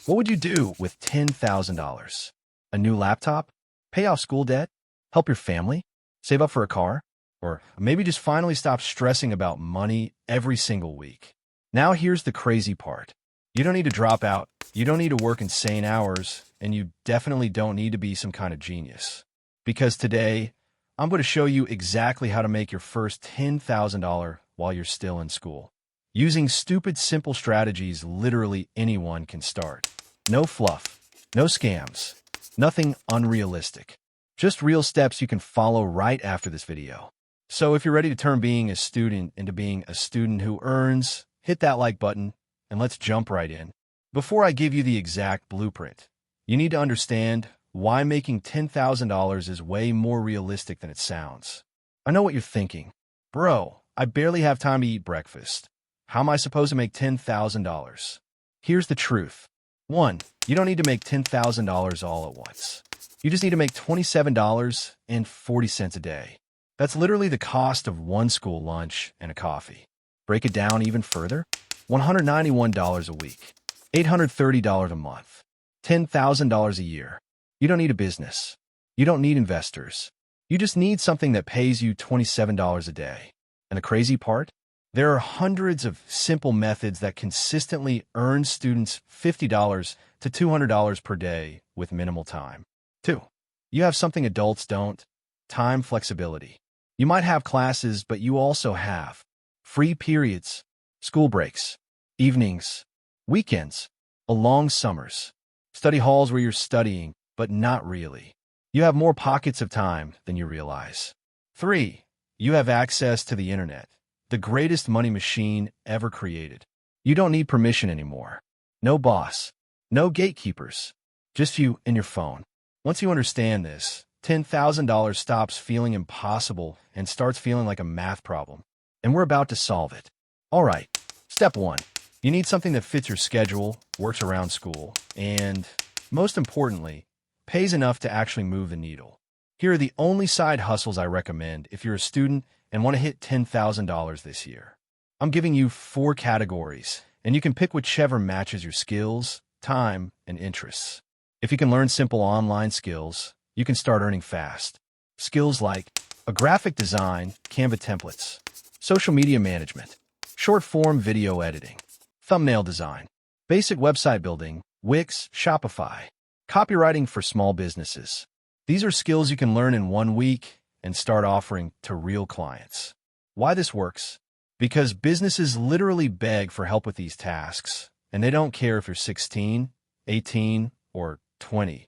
What would you do with $10,000? A new laptop? Pay off school debt? Help your family? Save up for a car? Or maybe just finally stop stressing about money every single week. Now here's the crazy part. You don't need to drop out, you don't need to work insane hours, and you definitely don't need to be some kind of genius. Because today, I'm going to show you exactly how to make your first $10,000 while you're still in school. Using stupid, simple strategies literally anyone can start. No fluff, no scams, nothing unrealistic. Just real steps you can follow right after this video. So if you're ready to turn being a student into being a student who earns, hit that like button, and let's jump right in. Before I give you the exact blueprint, you need to understand why making $10,000 is way more realistic than it sounds. I know what you're thinking. Bro, I barely have time to eat breakfast. How am I supposed to make $10,000? Here's the truth. 1. You don't need to make $10,000 all at once. You just need to make $27.40 a day. That's literally the cost of one school lunch and a coffee. Break it down even further. $191 a week. $830 a month. $10,000 a year. You don't need a business. You don't need investors. You just need something that pays you $27 a day. And the crazy part? There are hundreds of simple methods that consistently earn students $50 to $200 per day with minimal time. 2. You have something adults don't: time flexibility. You might have classes, but you also have free periods, school breaks, evenings, weekends, long summers, study halls where you're studying, but not really. You have more pockets of time than you realize. 3. You have access to the internet, the greatest money machine ever created. You don't need permission anymore. No boss, no gatekeepers, just you and your phone. Once you understand this, $10,000 stops feeling impossible and starts feeling like a math problem. And we're about to solve it. All right, step 1. You need something that fits your schedule, works around school, and, most importantly, pays enough to actually move the needle. Here are the only side hustles I recommend if you're a student and want to hit $10,000 this year. I'm giving you 4 categories, and you can pick whichever matches your skills, time, and interests. If you can learn simple online skills, you can start earning fast. Skills like a graphic design, Canva templates, social media management, short-form video editing, thumbnail design, basic website building, Wix, Shopify, copywriting for small businesses. These are skills you can learn in 1 week and start offering to real clients. Why this works? Because businesses literally beg for help with these tasks, and they don't care if you're 16, 18, or 20.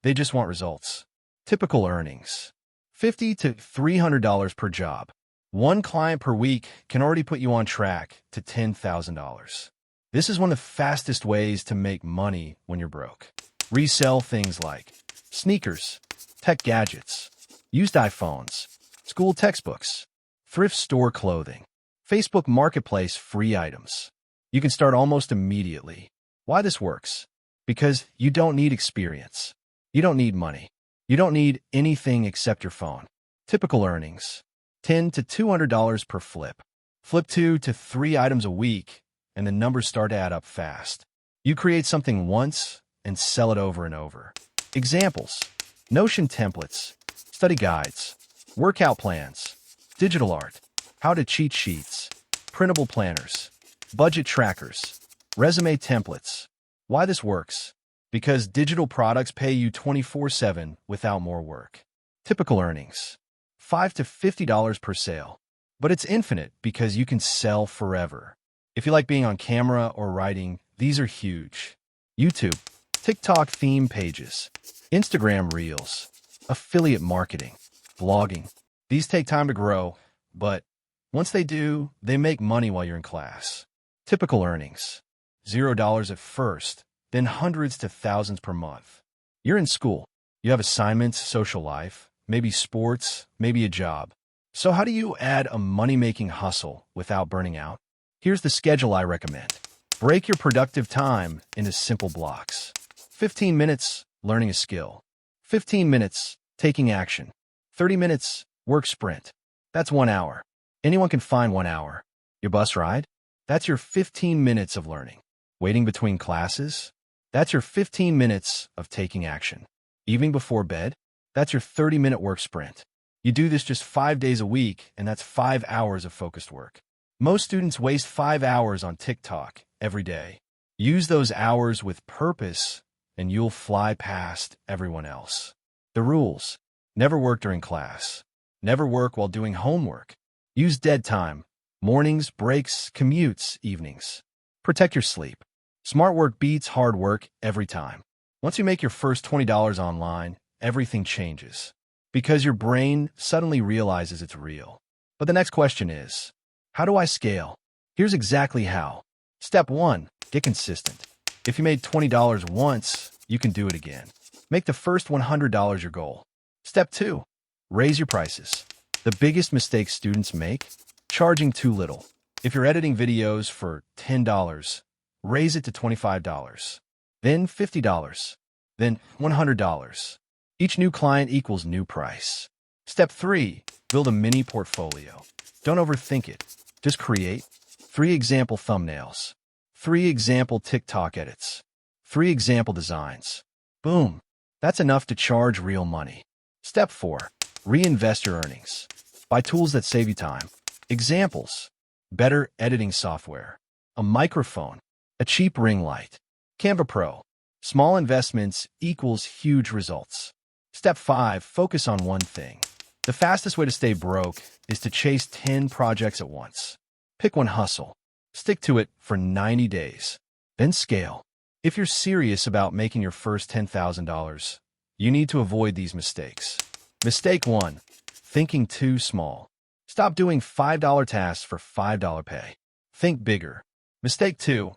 They just want results. Typical earnings: $50 to $300 per job. 1 client per week can already put you on track to $10,000. This is one of the fastest ways to make money when you're broke. Resell things like sneakers, tech gadgets, used iPhones, school textbooks, thrift store clothing, Facebook Marketplace free items. You can start almost immediately. Why this works? Because you don't need experience. You don't need money. You don't need anything except your phone. Typical earnings: $10 to $200 per flip. Flip 2 to 3 items a week, and the numbers start to add up fast. You create something once and sell it over and over. Examples: Notion templates, study guides, workout plans, digital art, how to cheat sheets, printable planners, budget trackers, resume templates. Why this works? Because digital products pay you 24/7 without more work. Typical earnings: $5 to $50 per sale. But it's infinite because you can sell forever. If you like being on camera or writing, these are huge. YouTube, TikTok theme pages, Instagram Reels, affiliate marketing, blogging. These take time to grow, but once they do, they make money while you're in class. Typical earnings: $0 at first, then hundreds to thousands per month. You're in school. You have assignments, social life, maybe sports, maybe a job. So how do you add a money-making hustle without burning out? Here's the schedule I recommend. Break your productive time into simple blocks. 15 minutes learning a skill. 15 minutes taking action. 30 minutes work sprint. That's 1 hour. Anyone can find 1 hour. Your bus ride? That's your 15 minutes of learning. Waiting between classes? That's your 15 minutes of taking action. Evening before bed, that's your 30-minute work sprint. You do this just 5 days a week, and that's 5 hours of focused work. Most students waste 5 hours on TikTok every day. Use those hours with purpose, and you'll fly past everyone else. The rules: never work during class. Never work while doing homework. Use dead time: mornings, breaks, commutes, evenings. Protect your sleep. Smart work beats hard work every time. Once you make your first $20 online, everything changes. Because your brain suddenly realizes it's real. But the next question is, how do I scale? Here's exactly how. Step 1, get consistent. If you made $20 once, you can do it again. Make the first $100 your goal. Step 2, raise your prices. The biggest mistake students make? Charging too little. If you're editing videos for $10, raise it to $25, then $50, then $100. Each new client equals new price. Step 3, build a mini portfolio. Don't overthink it. Just create 3 example thumbnails, 3 example TikTok edits, 3 example designs. Boom. That's enough to charge real money. Step 4, reinvest your earnings. Buy tools that save you time. Examples: better editing software, a microphone, a cheap ring light, Canva Pro. Small investments equals huge results. Step 5, focus on one thing. The fastest way to stay broke is to chase 10 projects at once. Pick one hustle. Stick to it for 90 days. Then scale. If you're serious about making your first $10,000, you need to avoid these mistakes. Mistake 1, thinking too small. Stop doing $5 tasks for $5 pay. Think bigger. Mistake 2,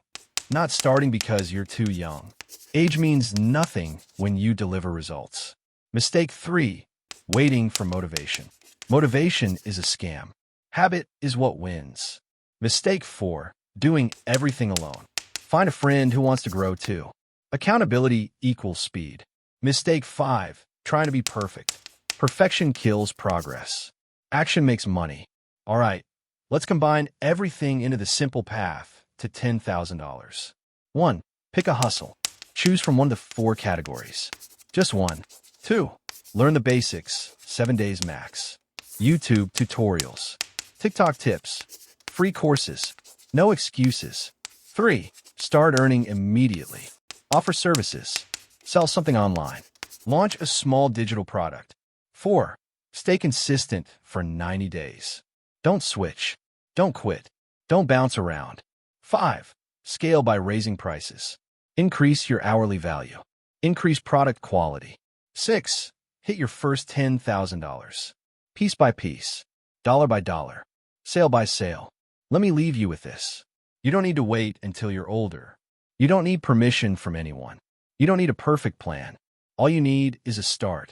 not starting because you're too young. Age means nothing when you deliver results. Mistake 3, waiting for motivation. Motivation is a scam. Habit is what wins. Mistake 4, doing everything alone. Find a friend who wants to grow too. Accountability equals speed. Mistake 5, trying to be perfect. Perfection kills progress. Action makes money. All right, let's combine everything into the simple path to $10,000. 1, pick a hustle. Choose from one of the 4 categories. Just one. 2, learn the basics, 7 days max. YouTube tutorials, TikTok tips, free courses, no excuses. 3, start earning immediately. Offer services, sell something online, launch a small digital product. 4, stay consistent for 90 days. Don't switch, don't quit, don't bounce around. 5, scale by raising prices. Increase your hourly value. Increase product quality. 6, hit your first $10,000. Piece by piece, dollar by dollar, sale by sale. Let me leave you with this. You don't need to wait until you're older. You don't need permission from anyone. You don't need a perfect plan. All you need is a start.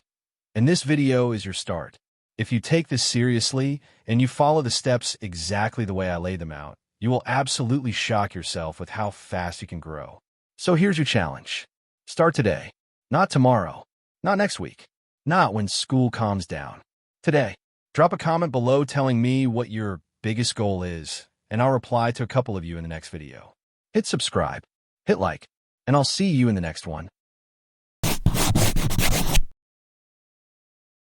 And this video is your start. If you take this seriously and you follow the steps exactly the way I lay them out, you will absolutely shock yourself with how fast you can grow. So here's your challenge. Start today, not tomorrow, not next week, not when school calms down. Today, drop a comment below telling me what your biggest goal is, and I'll reply to a couple of you in the next video. Hit subscribe, hit like, and I'll see you in the next one.